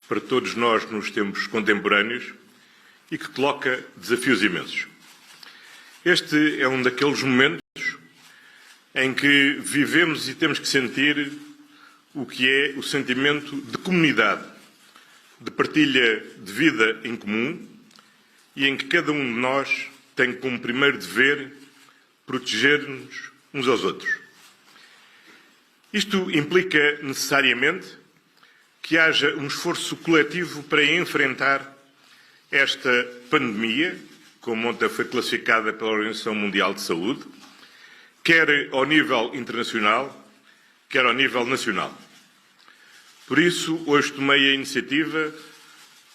para todos nós nos tempos contemporâneos e que coloca desafios imensos. Este é um daqueles momentos em que vivemos e temos que sentir o que é o sentimento de comunidade, de partilha de vida em comum e em que cada um de nós tem como primeiro dever proteger-nos uns aos outros. Isto implica necessariamente que haja um esforço coletivo para enfrentar esta pandemia, como ontem foi classificada pela Organização Mundial de Saúde, quer ao nível internacional, quer ao nível nacional. Por isso, hoje tomei a iniciativa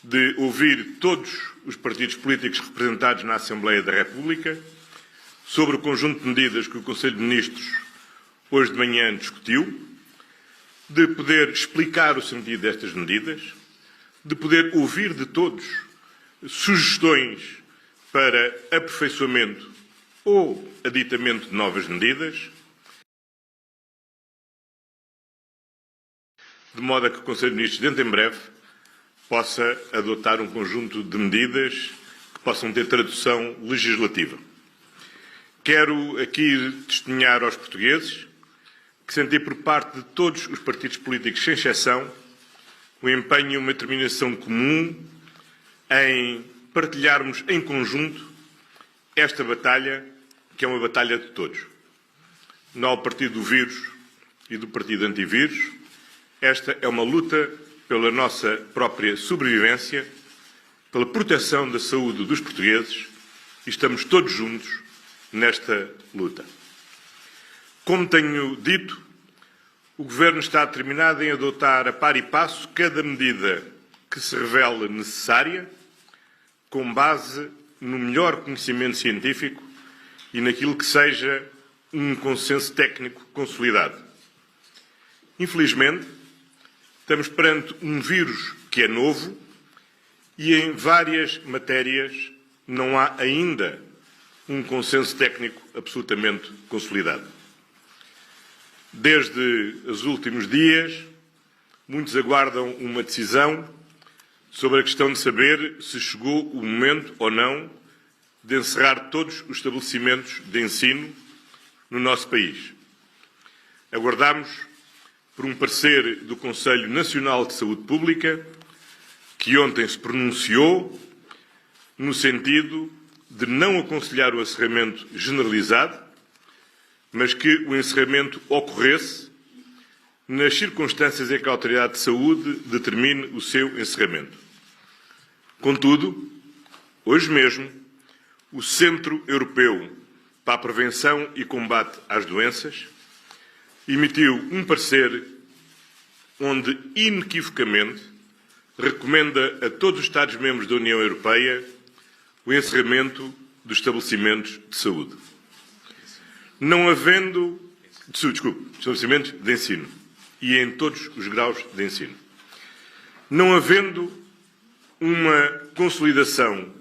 de ouvir todos os partidos políticos representados na Assembleia da República sobre o conjunto de medidas que o Conselho de Ministros hoje de manhã discutiu, de poder explicar o sentido destas medidas, de poder ouvir de todos sugestões para aperfeiçoamento ou aditamento de novas medidas, de modo a que o Conselho de Ministros, dentro em breve, possa adotar um conjunto de medidas que possam ter tradução legislativa. Quero aqui testemunhar aos portugueses que senti por parte de todos os partidos políticos, sem exceção, o empenho e uma determinação comum em partilharmos em conjunto esta batalha, que é uma batalha de todos. Não há o partido do vírus e do partido antivírus. Esta é uma luta pela nossa própria sobrevivência, pela proteção da saúde dos portugueses e estamos todos juntos nesta luta. Como tenho dito, o Governo está determinado em adotar a par e passo cada medida que se revele necessária, com base no melhor conhecimento científico e naquilo que seja um consenso técnico consolidado. Infelizmente, estamos perante um vírus que é novo e em várias matérias não há ainda um consenso técnico absolutamente consolidado. Desde os últimos dias, muitos aguardam uma decisão sobre a questão de saber se chegou o momento ou não de encerrar todos os estabelecimentos de ensino no nosso país. Aguardamos por um parecer do Conselho Nacional de Saúde Pública, que ontem se pronunciou no sentido de não aconselhar o encerramento generalizado, mas que o encerramento ocorresse nas circunstâncias em que a Autoridade de Saúde determine o seu encerramento. Contudo, hoje mesmo, o Centro Europeu para a Prevenção e Combate às Doenças emitiu um parecer onde, inequivocamente, recomenda a todos os Estados-membros da União Europeia o encerramento dos estabelecimentos de saúde. Não havendo... estabelecimentos de ensino. E em todos os graus de ensino. Não havendo uma consolidação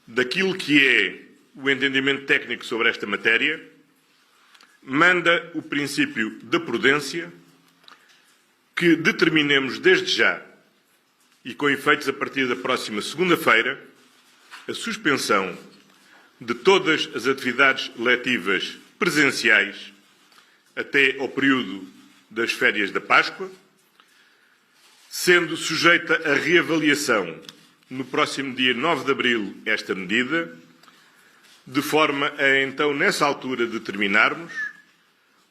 daquilo que é o entendimento técnico sobre esta matéria, manda o princípio da prudência que determinemos desde já, e com efeitos a partir da próxima segunda-feira, a suspensão de todas as atividades letivas presenciais até ao período das férias da Páscoa, sendo sujeita a reavaliação no próximo dia 9 de abril esta medida, de forma a, então, nessa altura, determinarmos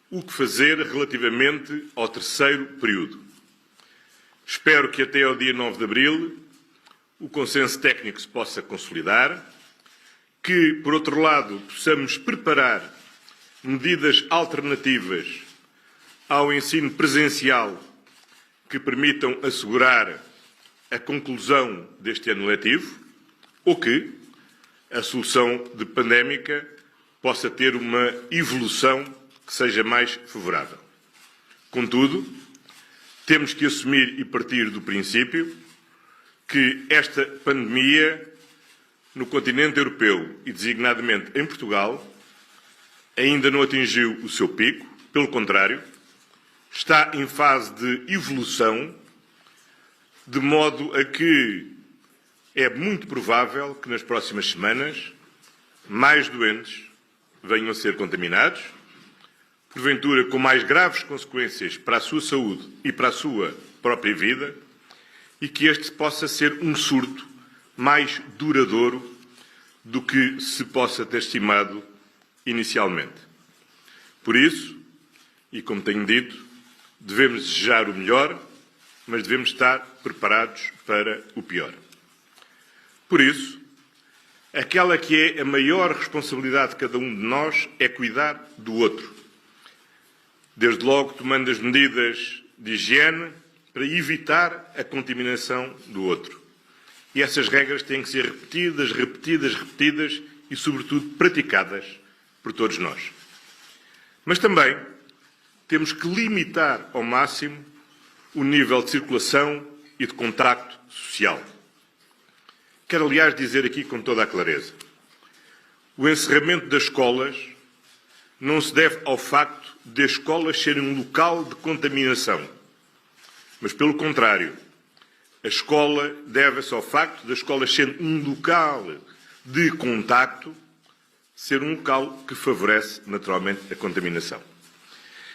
o que fazer relativamente ao terceiro período. Espero que até ao dia 9 de abril o consenso técnico se possa consolidar, que, por outro lado, possamos preparar medidas alternativas ao ensino presencial que permitam assegurar a conclusão deste ano letivo ou que a solução de pandémica possa ter uma evolução que seja mais favorável. Contudo, temos que assumir e partir do princípio que esta pandemia no continente europeu e designadamente em Portugal ainda não atingiu o seu pico, pelo contrário, está em fase de evolução de modo a que é muito provável que nas próximas semanas mais doentes venham a ser contaminados, porventura com mais graves consequências para a sua saúde e para a sua própria vida, e que este possa ser um surto mais duradouro do que se possa ter estimado inicialmente. Por isso, e como tenho dito, devemos desejar o melhor, mas devemos estar preparados para o pior. Por isso, aquela que é a maior responsabilidade de cada um de nós é cuidar do outro. Desde logo tomando as medidas de higiene para evitar a contaminação do outro. E essas regras têm que ser repetidas e, sobretudo, praticadas por todos nós. Mas também temos que limitar ao máximo o nível de circulação e de contacto social. Quero, aliás, dizer aqui com toda a clareza: o encerramento das escolas não se deve ao facto de as escolas serem um local de contaminação, mas, pelo contrário, a escola deve-se ao facto das escolas serem um local de contacto, ser um local que favorece naturalmente a contaminação.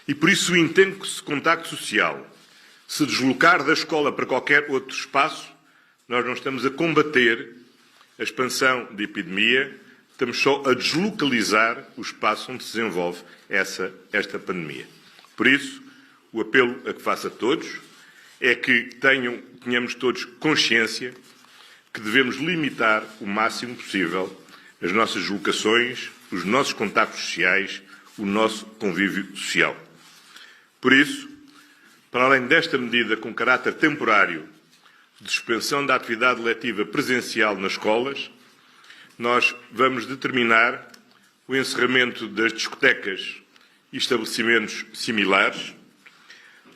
E por isso o intenso contacto social, se deslocar da escola para qualquer outro espaço, nós não estamos a combater a expansão da epidemia, estamos só a deslocalizar o espaço onde se desenvolve esta pandemia. Por isso, o apelo a que faço a todos é que tenhamos todos consciência que devemos limitar o máximo possível as nossas deslocações, os nossos contactos sociais, o nosso convívio social. Por isso, para além desta medida com caráter temporário de suspensão da atividade letiva presencial nas escolas, nós vamos determinar o encerramento das discotecas e estabelecimentos similares,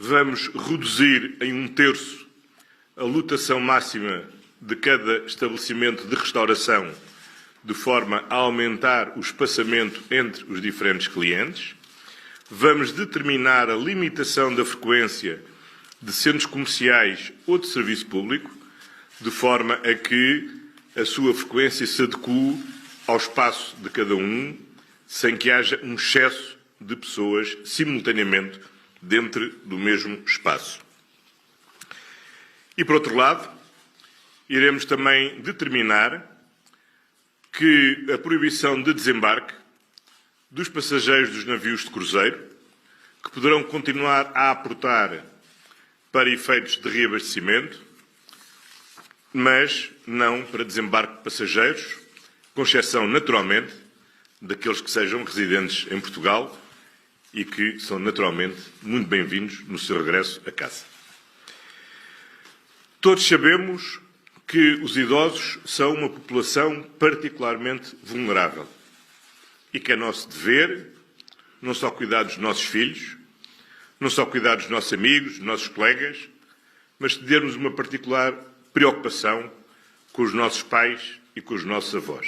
vamos reduzir em 1/3 a lotação máxima de cada estabelecimento de restauração, de forma a aumentar o espaçamento entre os diferentes clientes. Vamos determinar a limitação da frequência de centros comerciais ou de serviço público, de forma a que a sua frequência se adeque ao espaço de cada um, sem que haja um excesso de pessoas simultaneamente dentro do mesmo espaço. E, por outro lado, iremos também determinar que a proibição de desembarque dos passageiros dos navios de cruzeiro, que poderão continuar a aportar para efeitos de reabastecimento, mas não para desembarque de passageiros, com exceção, naturalmente, daqueles que sejam residentes em Portugal e que são, naturalmente, muito bem-vindos no seu regresso a casa. Todos sabemos que os idosos são uma população particularmente vulnerável e que é nosso dever não só cuidar dos nossos filhos, não só cuidar dos nossos amigos, dos nossos colegas, mas termos uma particular preocupação com os nossos pais e com os nossos avós.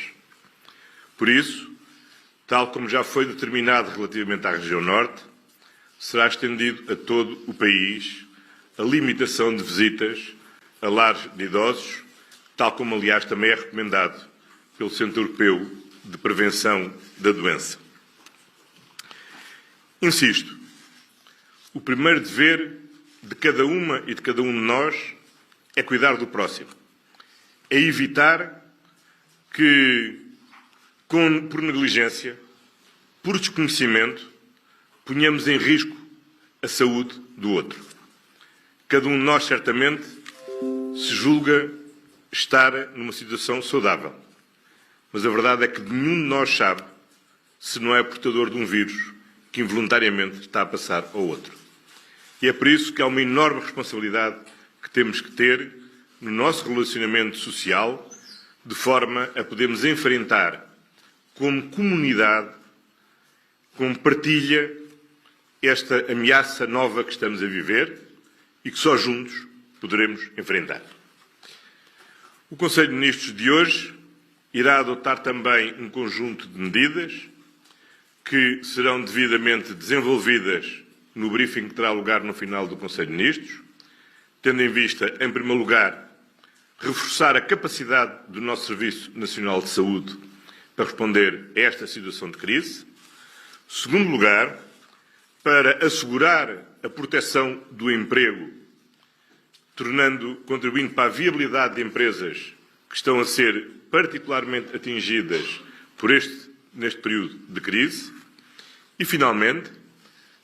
Por isso, tal como já foi determinado relativamente à região norte, será estendido a todo o país a limitação de visitas a lares de idosos, tal como, aliás, também é recomendado pelo Centro Europeu de Prevenção da Doença. Insisto, o primeiro dever de cada uma e de cada um de nós é cuidar do próximo, é evitar que, por negligência, por desconhecimento, ponhamos em risco a saúde do outro. Cada um de nós, certamente, se julga estar numa situação saudável, mas a verdade é que nenhum de nós sabe se não é portador de um vírus que involuntariamente está a passar ao outro. E é por isso que há uma enorme responsabilidade que temos que ter no nosso relacionamento social, de forma a podermos enfrentar como comunidade, como partilha, esta ameaça nova que estamos a viver e que só juntos poderemos enfrentar. O Conselho de Ministros de hoje irá adotar também um conjunto de medidas que serão devidamente desenvolvidas no briefing que terá lugar no final do Conselho de Ministros, tendo em vista, em primeiro lugar, reforçar a capacidade do nosso Serviço Nacional de Saúde para responder a esta situação de crise. Segundo lugar, para assegurar a proteção do emprego, contribuindo para a viabilidade de empresas que estão a ser particularmente atingidas neste período de crise. E, finalmente,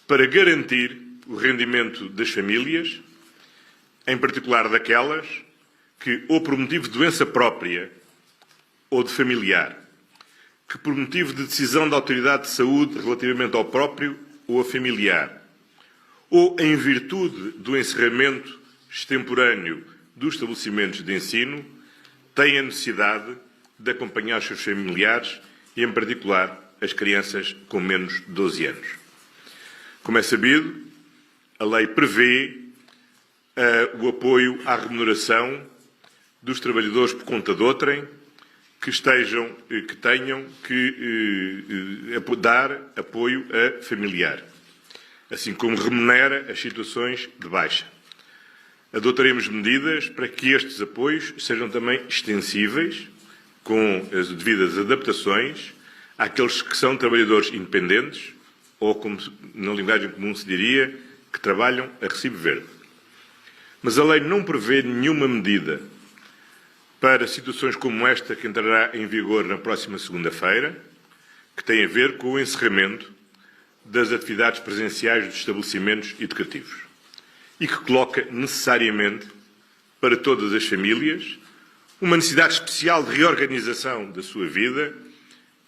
para garantir o rendimento das famílias, em particular daquelas que, ou por motivo de doença própria ou de familiar, que por motivo de decisão da autoridade de saúde relativamente ao próprio ou a familiar, ou em virtude do encerramento extemporâneo dos estabelecimentos de ensino, têm a necessidade de acompanhar os seus familiares e, em particular, as crianças com menos de 12 anos. Como é sabido, a lei prevê o apoio à remuneração dos trabalhadores por conta de outrem que tenham que dar apoio a familiar, assim como remunera as situações de baixa. Adotaremos medidas para que estes apoios sejam também extensíveis, com as devidas adaptações, àqueles que são trabalhadores independentes, ou, como na linguagem comum se diria, que trabalham a recibo verde. Mas a lei não prevê nenhuma medida para situações como esta, que entrará em vigor na próxima segunda-feira, que tem a ver com o encerramento das atividades presenciais dos estabelecimentos educativos e que coloca necessariamente para todas as famílias uma necessidade especial de reorganização da sua vida,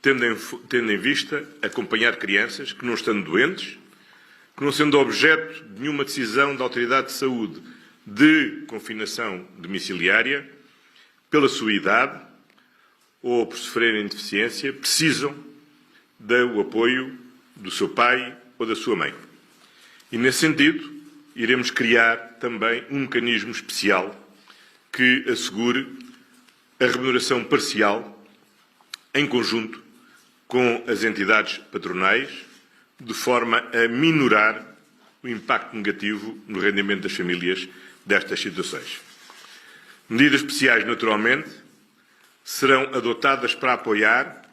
tendo em vista acompanhar crianças que, não estando doentes, que não sendo objeto de nenhuma decisão da autoridade de saúde de confinação domiciliária, pela sua idade ou por sofrerem deficiência, precisam do apoio do seu pai ou da sua mãe. E, nesse sentido, iremos criar também um mecanismo especial que assegure a remuneração parcial em conjunto com as entidades patronais, de forma a minorar o impacto negativo no rendimento das famílias destas situações. Medidas especiais, naturalmente, serão adotadas para apoiar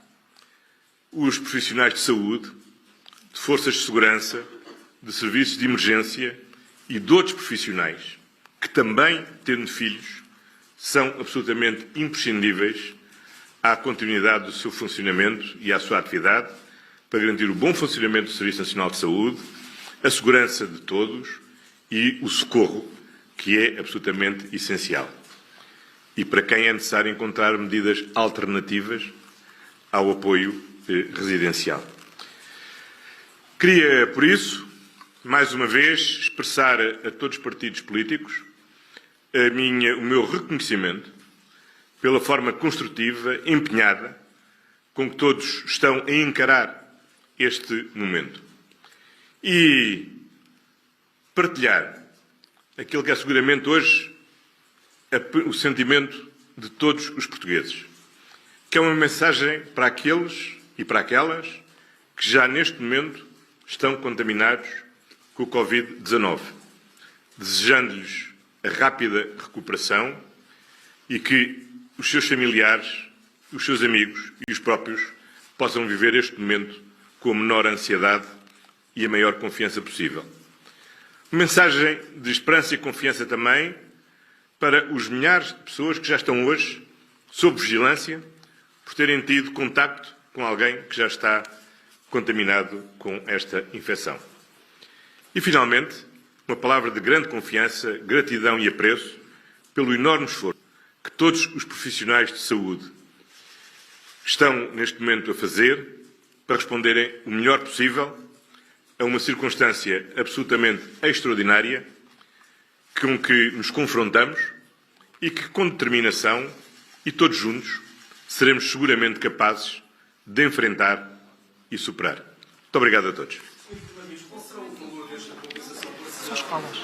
os profissionais de saúde, de forças de segurança, de serviços de emergência e de outros profissionais que também, tendo filhos, são absolutamente imprescindíveis à continuidade do seu funcionamento e à sua atividade para garantir o bom funcionamento do Serviço Nacional de Saúde, a segurança de todos e o socorro, que é absolutamente essencial. E para quem é necessário encontrar medidas alternativas ao apoio residencial. Queria, por isso, mais uma vez, expressar a todos os partidos políticos o meu reconhecimento pela forma construtiva, empenhada, com que todos estão a encarar este momento. E partilhar aquilo que é seguramente hoje o sentimento de todos os portugueses, que é uma mensagem para aqueles e para aquelas que já neste momento estão contaminados com o Covid-19, desejando-lhes a rápida recuperação e que os seus familiares, os seus amigos e os próprios possam viver este momento com a menor ansiedade e a maior confiança possível. Uma mensagem de esperança e confiança também para os milhares de pessoas que já estão hoje sob vigilância por terem tido contacto com alguém que já está contaminado com esta infecção. E, finalmente, uma palavra de grande confiança, gratidão e apreço pelo enorme esforço que todos os profissionais de saúde estão, neste momento, a fazer para responderem o melhor possível a uma circunstância absolutamente extraordinária com que nos confrontamos e que, com determinação e todos juntos, seremos seguramente capazes de enfrentar e superar. Muito obrigado a todos. Qual será o valor desta compensação para as escolas?